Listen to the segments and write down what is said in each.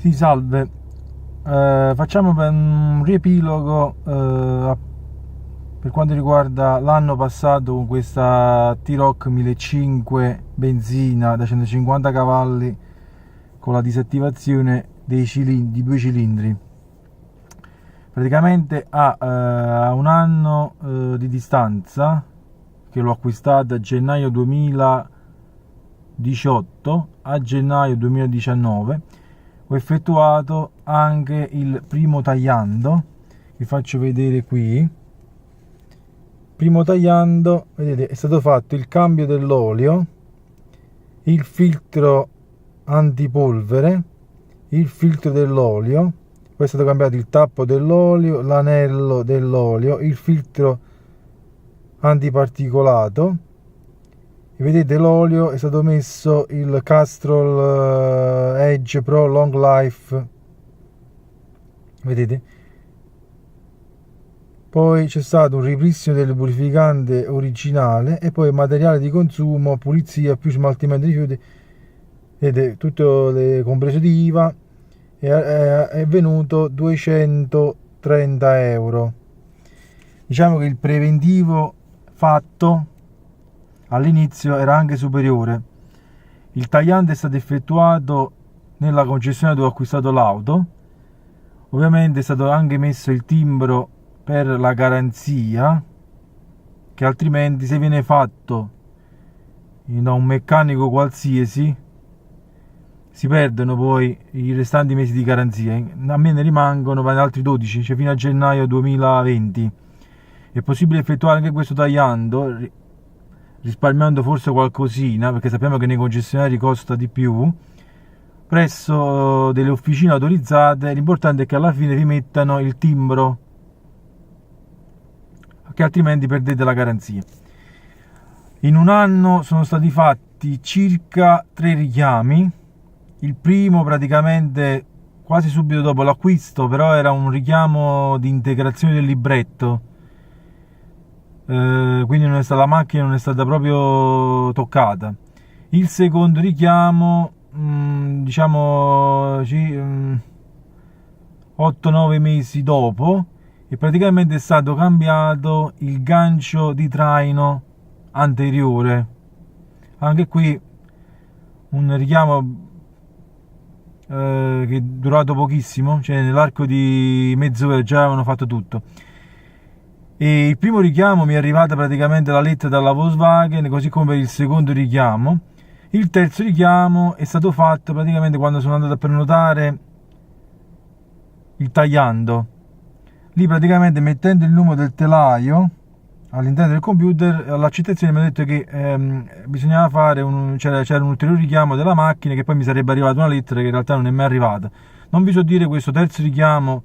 Sì, salve. Facciamo un riepilogo per quanto riguarda l'anno passato con questa T-Roc 1500 benzina da 150 cavalli con la disattivazione di due cilindri. Praticamente a un anno di distanza, che l'ho acquistata a gennaio 2018, a gennaio 2019 ho effettuato anche il primo tagliando. Vi faccio vedere qui. Primo tagliando, vedete, è stato fatto il cambio dell'olio, il filtro antipolvere, il filtro dell'olio, poi è stato cambiato il tappo dell'olio, l'anello dell'olio, il filtro antiparticolato. E vedete, l'olio è stato messo il Castrol Edge Pro Long Life, vedete. Poi c'è stato un ripristino del lubrificante originale e poi materiale di consumo, pulizia più smaltimento di rifiuti, vedete, tutto compreso di IVA, è venuto 230 euro. Diciamo che il preventivo fatto all'inizio era anche superiore. Il tagliante è stato effettuato nella concessionaria dove ho acquistato l'auto. Ovviamente è stato anche messo il timbro per la garanzia, che altrimenti se viene fatto da un meccanico qualsiasi si perdono poi i restanti mesi di garanzia. A me ne rimangono per altri 12, cioè fino a gennaio 2020. È possibile effettuare anche questo tagliando, risparmiando forse qualcosina, perché sappiamo che nei concessionari costa di più, presso delle officine autorizzate. L'importante è che alla fine vi mettano il timbro, che altrimenti perdete la garanzia. In un anno sono stati fatti circa 3 richiami. Il primo praticamente quasi subito dopo l'acquisto, però era un richiamo di integrazione del libretto, quindi la macchina non è stata proprio toccata. Il secondo richiamo, diciamo 8-9 mesi dopo, e praticamente è stato cambiato il gancio di traino anteriore. Anche qui un richiamo che è durato pochissimo, cioè nell'arco di mezz'ora già avevano fatto tutto. E il primo richiamo mi è arrivata praticamente la lettera dalla Volkswagen, così come per il secondo richiamo. Il terzo richiamo è stato fatto praticamente quando sono andato a prenotare il tagliando. Lì praticamente, mettendo il numero del telaio all'interno del computer, all'accettazione mi ha detto che bisognava fare c'era un ulteriore richiamo della macchina, che poi mi sarebbe arrivata una lettera che in realtà non è mai arrivata. Non vi so dire questo terzo richiamo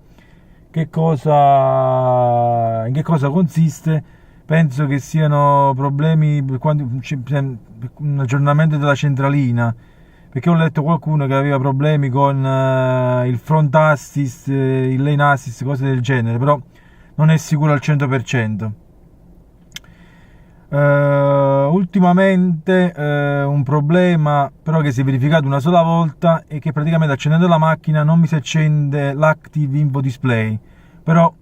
in che cosa consiste. Penso che siano problemi per un aggiornamento della centralina, perché ho letto qualcuno che aveva problemi con il front assist, il lane assist, cose del genere, però non è sicuro al 100%. Ultimamente un problema però che si è verificato una sola volta è che praticamente accendendo la macchina non mi si accende l'Active Info Display, però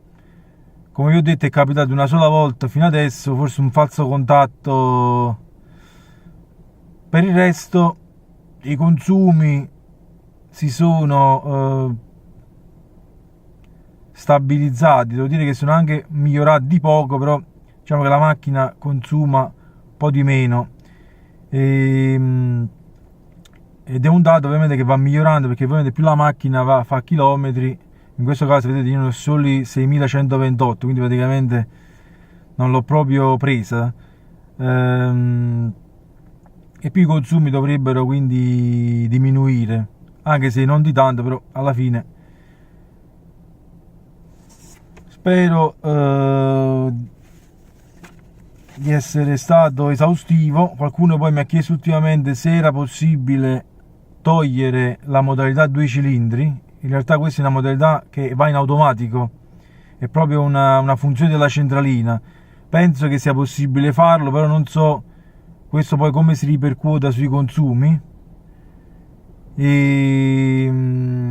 come vi ho detto è capitato una sola volta fino adesso, forse un falso contatto. Per il resto i consumi si sono stabilizzati, devo dire che sono anche migliorati di poco, però diciamo che la macchina consuma un po' di meno, ed è un dato ovviamente che va migliorando, perché ovviamente più la macchina fa chilometri. In questo caso vedete io ne ho soli 6128, quindi praticamente non l'ho proprio presa, e più i consumi dovrebbero quindi diminuire, anche se non di tanto, però alla fine spero di essere stato esaustivo. Qualcuno poi mi ha chiesto ultimamente se era possibile togliere la modalità 2 cilindri. In realtà questa è una modalità che va in automatico, è proprio una funzione della centralina. Penso che sia possibile farlo, però non so questo poi come si ripercuota sui consumi. E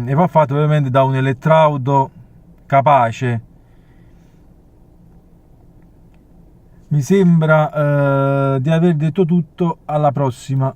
e va fatto ovviamente da un elettrauto capace. Mi sembra di aver detto tutto, alla prossima.